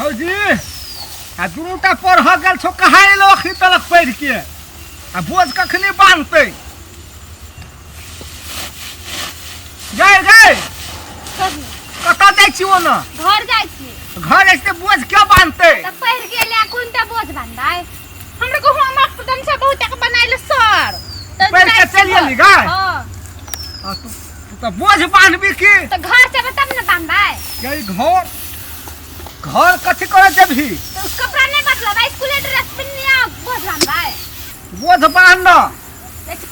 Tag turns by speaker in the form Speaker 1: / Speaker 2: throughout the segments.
Speaker 1: भौजी आ दुनूटा पढ़ गेल छौ कहाँ एलो अखनी तलक पढ़ के आ बोझ कखनी बांधतै गए गए कतऽ जाइ छियो न
Speaker 2: घर जाइ छी
Speaker 1: घर ऐसे बोझ क्या बांधतै
Speaker 2: त पढ़ गेले कोनटा बोझ बांधै हमरा को होमवर्क तो तमसे बहुत एक बनाइले सर
Speaker 1: पढ़ के चल गेली गए
Speaker 2: हां
Speaker 1: आ तू तो बोझ बांधबी की
Speaker 2: तो घर से तब न बांधै
Speaker 1: गई घर कथी करे जबही
Speaker 2: तो कपड़ा नहीं बदलबै स्कूल ड्रेस पिन्निया बोझ बांधै
Speaker 1: बोझ बांध न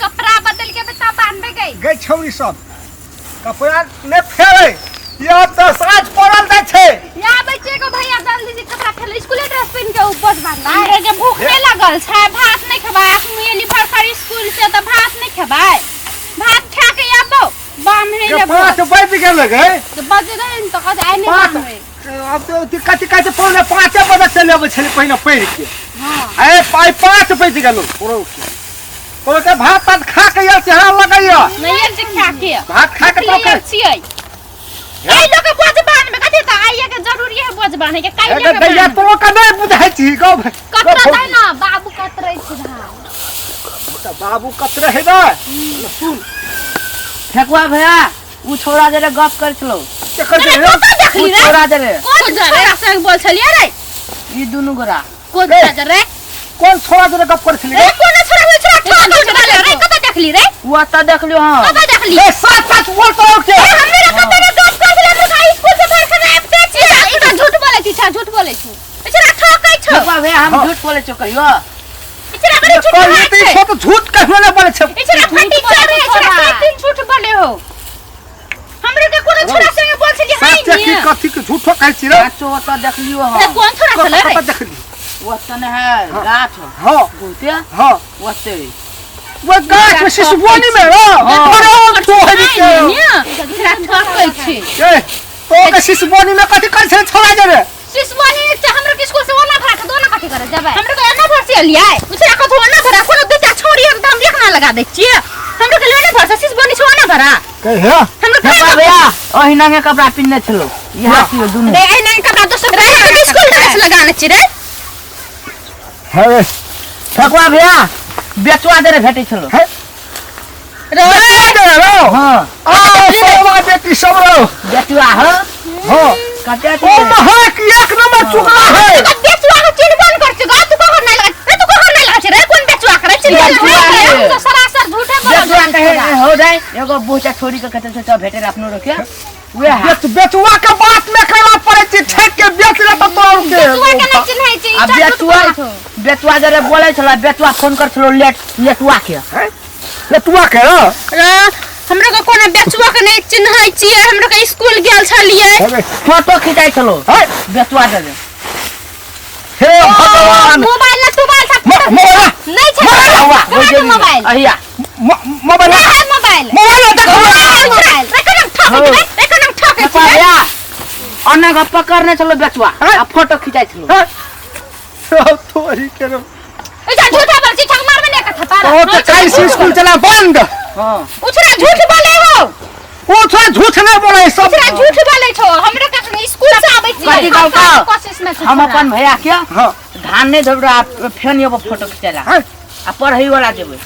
Speaker 2: कपड़ा बदल के बता बांधबै
Speaker 1: गई छौरी सब कपड़ा ने फेरे या तो साज पड़ल जाय छै
Speaker 2: या बच्चे को भैया जल्दी से कपड़ा फेर स्कूल ड्रेस पिन के ऊपर बांधै हमरे के भूख नहीं लगल छै भात नहीं खेबै मुएली भरखरी स्कूल से त भात नहीं खेबै भात खा के आबो बाम नहीं लेबो
Speaker 1: पाँच बज गेल गए
Speaker 2: तो बज गए त कद आइ नहीं बांधबै
Speaker 1: अब तो कथी कहै छै पौने 5 बजे चले आबै छले पहिने पढ़ के
Speaker 2: हां
Speaker 1: ए 5 बज गेलो पुरो तो के भात खा के या से हां लगैया
Speaker 2: नहीं जे खा के
Speaker 1: भात खा के तो के
Speaker 2: छियै ए लोग बोझ बांधबे कथि त आइए के जरूरी है बोझ बांधे के काई
Speaker 1: लेके दैया तो का नहीं बुझाइ छी गो
Speaker 2: कतरा दै ना बाबू कतरै छै धान
Speaker 1: बाबू कतरे है ना सुन
Speaker 3: ठेकुआ भैया उ छोरा जरे गप कर छलो
Speaker 1: कर दे
Speaker 3: उ छोरा जरे
Speaker 2: कौन जरे संग बोल छलिए रे
Speaker 3: ई दुनु गोरा
Speaker 2: कौन जरे
Speaker 1: कौन छोरा जरे गप कर छली
Speaker 2: ए कौन छोरा हो छोरा ठोक रे कत देखली रे
Speaker 3: उ त देखलियो हां
Speaker 2: कत देखली
Speaker 1: ए साथ साथ बोल तो के
Speaker 2: हमरा कत ने गप कर छले हमरा स्कूल से बाहर करे आते छी ई झूठ बोलै छी झूठ बोलै छी बेचारा ठोकै छ
Speaker 3: ठेकुआ भैया हम झूठ बोले छ कहियो
Speaker 2: बेचारा बड़ी झूठ बोलै
Speaker 1: कहते
Speaker 2: छै
Speaker 1: तो झूठ कहले ना बोले छ
Speaker 2: बेचारा फटी चढ़े छै तीन झूठ बोले हो हमरे के कोनो छोरा संगे बोल छली हां
Speaker 1: सच की कथी के झूठो कहै छी रे
Speaker 3: गाछो त देखलियो
Speaker 2: ए
Speaker 3: हां
Speaker 2: कौन छोरा छले रे
Speaker 1: कत देखली
Speaker 3: वो तने है गाछ
Speaker 1: हां
Speaker 3: बहुते
Speaker 1: हां
Speaker 3: वते
Speaker 1: वो गाछ में शिशुवानी में अरे तो है के
Speaker 2: बेचारा ठोकै छै
Speaker 1: ए तो के शिशुवानी में कथी कर छै छोरा जरे
Speaker 2: शिशुवानी से हमरा के स्कूल से ओना भरा के दोना कथि करे जबै हमरा के एना भर से लियाय बेचारा कथि ओना भरा कोनो दूटा छोड़ी एकदम एक ना लगा दै छियै हमरा के लेने भर से शिशुवानी से ओना भरा
Speaker 1: कह है
Speaker 3: ठेकुआ भैया ओहिना के कपड़ा पिन्ने छलो यहाँ की दुनु
Speaker 2: रे एना कपड़ा दोसर रे स्कूल ड्रेस लगाने छी रे
Speaker 1: है
Speaker 3: ठेकुआ भैया बेचवा जरे भेटै छलो
Speaker 2: रे
Speaker 3: हां
Speaker 1: आ सोमा बेटी सब रो
Speaker 3: बेचवा हो
Speaker 1: हां
Speaker 3: कते
Speaker 1: ओ महा की एक नंबर चुकला है
Speaker 2: बेचुआ के चिन्हबन कर छ गा तू कहो नहीं लगा रे तू कहो नहीं लगा छ रे कोन बेचुआ करे चिन्ह तो सरासर झूठे बोल
Speaker 3: बेचवा कहे हो जाए एगो बूचा छोरी के कते से भेटे अपनो रखे वे
Speaker 1: बेचुआ के बात में कहला पड़े छी ठेक के बेच ले तो तोड़ के
Speaker 2: बेचुआ के नहीं चिन्है छी
Speaker 3: अब बेचवा जरे बोले छला बेचवा फोन कर छलो लेटुआ के
Speaker 1: बेचुआ के
Speaker 2: हमरा को कोने बेचुआ के नहीं चिन्है छी हमरा के स्कूल गेल छलिए
Speaker 3: फोटो खिंचाई छलो बेचवा जरे
Speaker 1: हे भगवान
Speaker 2: मोबाइल तू मोबाइल था नहीं छ मोबाइल
Speaker 3: अहिया
Speaker 1: मोबाइल
Speaker 2: मोबाइल
Speaker 1: मोबाइल
Speaker 2: मोबाइल रेकनम ठोके छी
Speaker 3: भैया अन्ना का पकड़ने चलो बेचवा आ फोटो खिंचाई छलो
Speaker 1: तोरी के
Speaker 2: ए झूठा बोल छी ठग मारबे नहीं कथा पारा
Speaker 1: ओ तो काई स्कूल चला बंद
Speaker 3: हां
Speaker 2: उछरा झूठ बोले हो
Speaker 1: ओ थोड़ा झूठ नहीं बोले सब
Speaker 2: उछरा झूठ बोले छो हमरा के स्कूल से आबै छी
Speaker 3: कथी कहू का
Speaker 2: कोशिश में
Speaker 3: हम अपन भैया के
Speaker 1: हां
Speaker 3: धान ने धबड़ा फेन एगो फोटो खिंचेला आ पढ़ई वाला देबे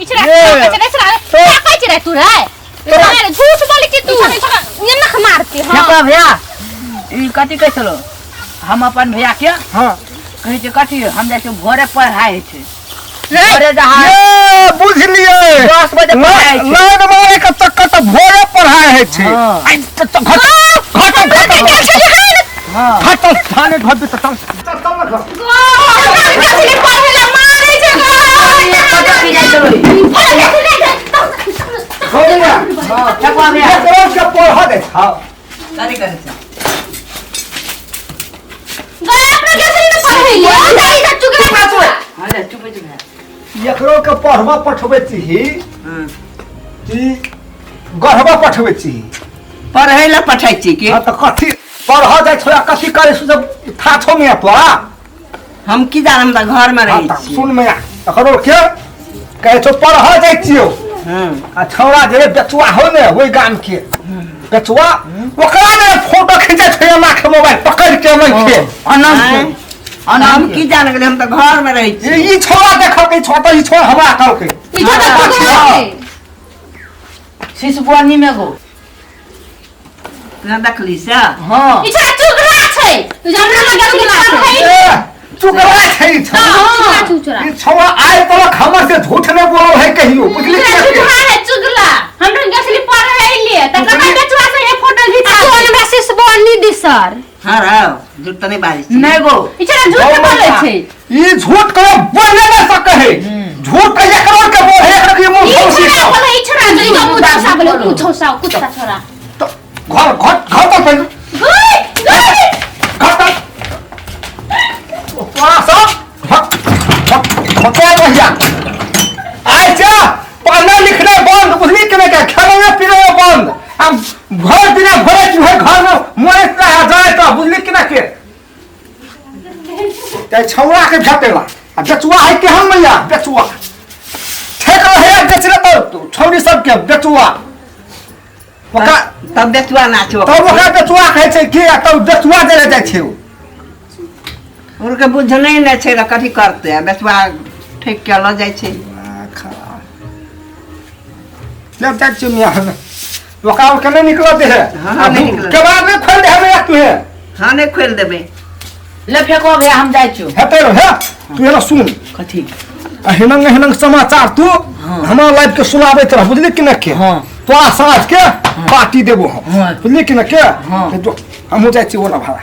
Speaker 2: इछरा कहै छी रे तू रे अरे झूठ बोले छी तू ये नख मारती हां
Speaker 3: ठेकुआ भैया ई कथी कहै छलो हम अपन भैया के
Speaker 1: हां
Speaker 3: कहै छै कथी हम जाय छै भोरे पढ़ाई छै भोरे जहां
Speaker 1: ये बुझ लिए
Speaker 3: 10 बजे पढ़ाई छै
Speaker 1: लाइन मारे के तक तो भोरे पढ़ाई है छै आई तो घट
Speaker 3: हां
Speaker 1: घट थाने घर पे तम ना घर
Speaker 2: कसली पढ़ेला मारे छै
Speaker 3: फोटो खिंचाई छलो
Speaker 1: हो गया
Speaker 3: हां ठेकुआ भैया
Speaker 1: रोज के पढ़ा दे हां
Speaker 3: तारी करे छै
Speaker 2: गए अपना कैसे न पढ़ेले नहीं त चुके पाछो
Speaker 3: हां ले चुप चुप
Speaker 1: एकरो के पढ़वा पठबे छी
Speaker 3: हां
Speaker 1: कि गढ़वा पठबे छी
Speaker 3: पढ़ै ला पठाई छी के
Speaker 1: हां त कथि पढ़ा जाय छोरा कथि करे सु जब थाथो में तोरा
Speaker 3: हम की जानम त घर में रही छी
Speaker 1: सुन में एकरो के कहे छो पढ़ा जाय छियो
Speaker 3: हां
Speaker 1: आ छौरा जे बेचुआ हो ने ओई गाम के बेचुआ ओकरा ने फोटो खींचे छै मां के मोबाइल पकड़ के लइखे
Speaker 3: अनम
Speaker 4: हम की जान गेल हम तो घर में रही छी
Speaker 1: ई छोड़ा देखो के छोटा ई छोड़ हवा कहल के
Speaker 2: ई छोटा टुकड़ा है
Speaker 3: शिशुवानी में गो
Speaker 4: ना देखली से
Speaker 3: हां
Speaker 2: ई छोटा टुकड़ा छै तू जान ना टुकड़ा है
Speaker 1: चुकरा छै ई छोड़ा
Speaker 2: हां टुकड़ा
Speaker 1: ई छोड़ा आए तो हमर से झूठ न बोलो है कहियो बुझली
Speaker 2: टुकड़ा है चुगला हमरा गसली पर है लिए त कका बेचवा से ये फोटो घिचा तो हमरा शिशुवानी दी सर
Speaker 4: हां राव झूठ नहीं बारिश
Speaker 3: नहीं गो
Speaker 2: ई छोटा झूठ बोले छै
Speaker 1: ई झूठ करो बोले न सके है झूठ कहिया करो के बोल है एकरा के मुंह
Speaker 2: ई
Speaker 1: खोसी
Speaker 2: छोटा बोले ई छोटा जो तो मुदा सा बोले कुछो कुत्ता छोरा
Speaker 1: तो घर तक पहले
Speaker 2: गई
Speaker 1: घर तक वहां सब क्या भैया आए जा पढ़ना लिखना बंद बुझली कि नहीं क्या खेलना पीना बंद हम घर बिना भरे चूहे घर में मोरे रह जाए तो बुझली कि नहीं के छौड़ा के भेटेला आ बेचुआ है के हम मैया बेचुआ ठेक है बेचले तो छौड़ी सब के बेचुआ ओका
Speaker 4: तब बेचुआ ना छो
Speaker 1: तब ओका बेचुआ कहै छै कि तब बेचुआ देले जाइ छै
Speaker 4: उनके बुझले नहीं छे रे कथी करते बेचुआ ठीक के ल जाय छे
Speaker 1: ले जाइ छै मिया ओका के नहीं निकलते है
Speaker 4: हाँ, नहीं निकलत।
Speaker 1: के बाद में खोल दे हमें तू है
Speaker 4: हां नहीं खोल देबे
Speaker 3: ले फेको भैया हम जाय छु
Speaker 1: हेते है तू एना सुन
Speaker 3: कथी
Speaker 1: हिनंग समाचार तू हमारा लाइफ के सुनाबैत रह बुझली कि नहीं के
Speaker 3: हां
Speaker 1: तोरा साँझ के पार्टी देबो हम
Speaker 3: हाँ।
Speaker 1: बुझली कि नहीं के
Speaker 3: हाँ।
Speaker 1: हम जाइ छी ओला भाड़ा